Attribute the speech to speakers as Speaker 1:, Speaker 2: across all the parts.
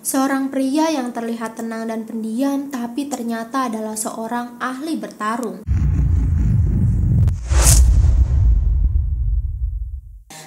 Speaker 1: Seorang pria yang terlihat tenang dan pendiam, tapi ternyata adalah seorang ahli bertarung.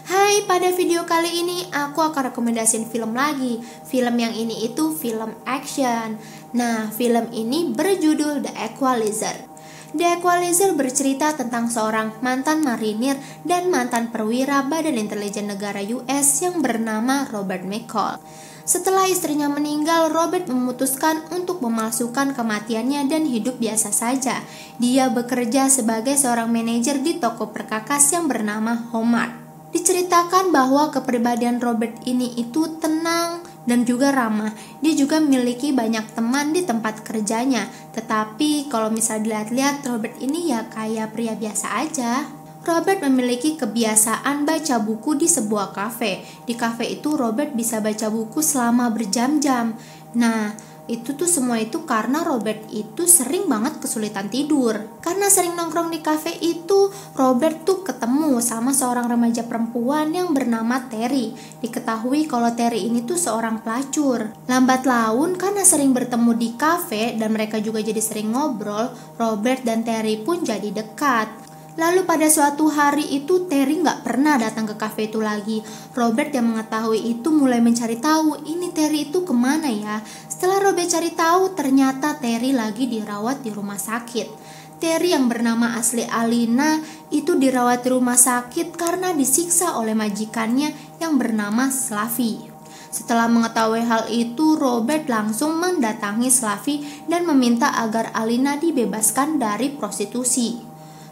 Speaker 1: Hai, pada video kali ini aku akan rekomendasiin film lagi. Film yang ini itu film action. Nah, film ini berjudul The Equalizer. The Equalizer bercerita tentang seorang mantan marinir dan mantan perwira Badan Intelijen Negara US yang bernama Robert McCall. Setelah istrinya meninggal, Robert memutuskan untuk memalsukan kematiannya dan hidup biasa saja. Dia bekerja sebagai seorang manajer di toko perkakas yang bernama Homart. Diceritakan bahwa kepribadian Robert ini itu tenang dan juga ramah. Dia juga memiliki banyak teman di tempat kerjanya. Tetapi kalau misal dilihat-lihat, Robert ini ya kayak pria biasa aja. Robert memiliki kebiasaan baca buku di sebuah kafe. Di kafe itu Robert bisa baca buku selama berjam-jam. Nah, itu tuh semua itu karena Robert itu sering banget kesulitan tidur. Karena sering nongkrong di kafe itu, Robert tuh ketemu sama seorang remaja perempuan yang bernama Terry. Diketahui kalau Terry ini tuh seorang pelacur. Lambat laun karena sering bertemu di kafe dan mereka juga jadi sering ngobrol, Robert dan Terry pun jadi dekat. Lalu pada suatu hari itu Terry nggak pernah datang ke kafe itu lagi. Robert yang mengetahui itu mulai mencari tahu ini Terry itu kemana ya. Setelah Robert cari tahu ternyata Terry lagi dirawat di rumah sakit. Terry yang bernama asli Alina itu dirawat di rumah sakit karena disiksa oleh majikannya yang bernama Slavi. Setelah mengetahui hal itu, Robert langsung mendatangi Slavi dan meminta agar Alina dibebaskan dari prostitusi.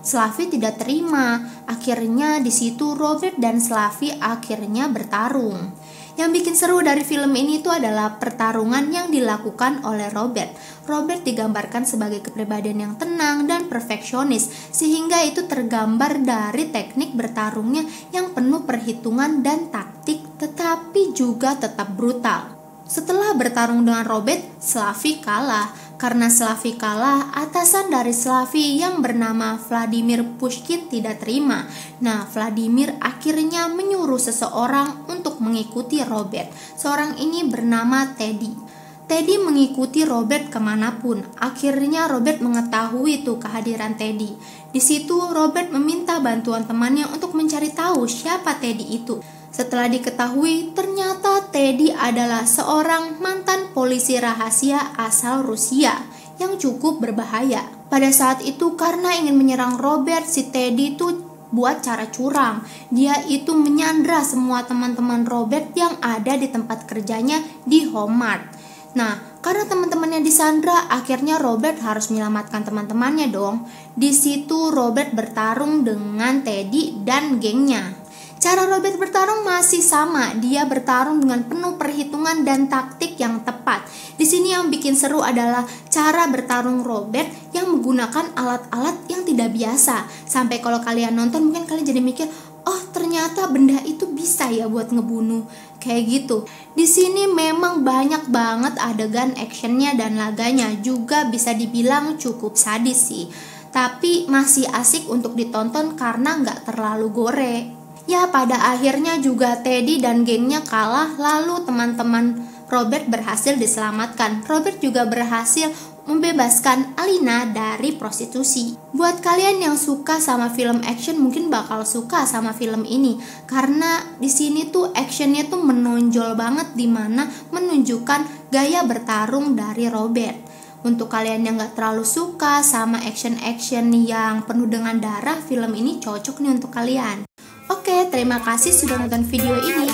Speaker 1: Slavi tidak terima. Akhirnya di situ Robert dan Slavi akhirnya bertarung. Yang bikin seru dari film ini itu adalah pertarungan yang dilakukan oleh Robert. Robert digambarkan sebagai kepribadian yang tenang dan perfeksionis, sehingga itu tergambar dari teknik bertarungnya yang penuh perhitungan dan taktik, tetapi juga tetap brutal. Setelah bertarung dengan Robert, Slavi kalah. Karena Slavi kalah, atasan dari Slavi yang bernama Vladimir Pushkin tidak terima. Nah, Vladimir akhirnya menyuruh seseorang untuk mengikuti Robert. Seorang ini bernama Teddy. Teddy mengikuti Robert kemanapun. Akhirnya Robert mengetahui tuh kehadiran Teddy. Di situ Robert meminta bantuan temannya untuk mencari tahu siapa Teddy itu. Setelah diketahui, ternyata Teddy adalah seorang mantan polisi rahasia asal Rusia yang cukup berbahaya. Pada saat itu karena ingin menyerang Robert, si Teddy itu buat cara curang. Dia itu menyandra semua teman-teman Robert yang ada di tempat kerjanya di Homart. Nah, karena teman-temannya disandra, akhirnya Robert harus menyelamatkan teman-temannya dong. Di situ Robert bertarung dengan Teddy dan gengnya. Cara Robert bertarung masih sama, dia bertarung dengan penuh perhitungan dan taktik yang tepat. Di sini yang bikin seru adalah cara bertarung Robert yang menggunakan alat-alat yang tidak biasa. Sampai kalau kalian nonton mungkin kalian jadi mikir, oh ternyata benda itu bisa ya buat ngebunuh. Kayak gitu. Di sini memang banyak banget adegan actionnya dan laganya, juga bisa dibilang cukup sadis sih. Tapi masih asik untuk ditonton karena nggak terlalu gore. Ya, pada akhirnya juga Teddy dan gengnya kalah, lalu teman-teman Robert berhasil diselamatkan. Robert juga berhasil membebaskan Alina dari prostitusi. Buat kalian yang suka sama film action mungkin bakal suka sama film ini karena di sini tuh actionnya tuh menonjol banget, dimana menunjukkan gaya bertarung dari Robert. Untuk kalian yang gak terlalu suka sama action-action yang penuh dengan darah, film ini cocok nih untuk kalian. Oke, terima kasih sudah nonton video ini.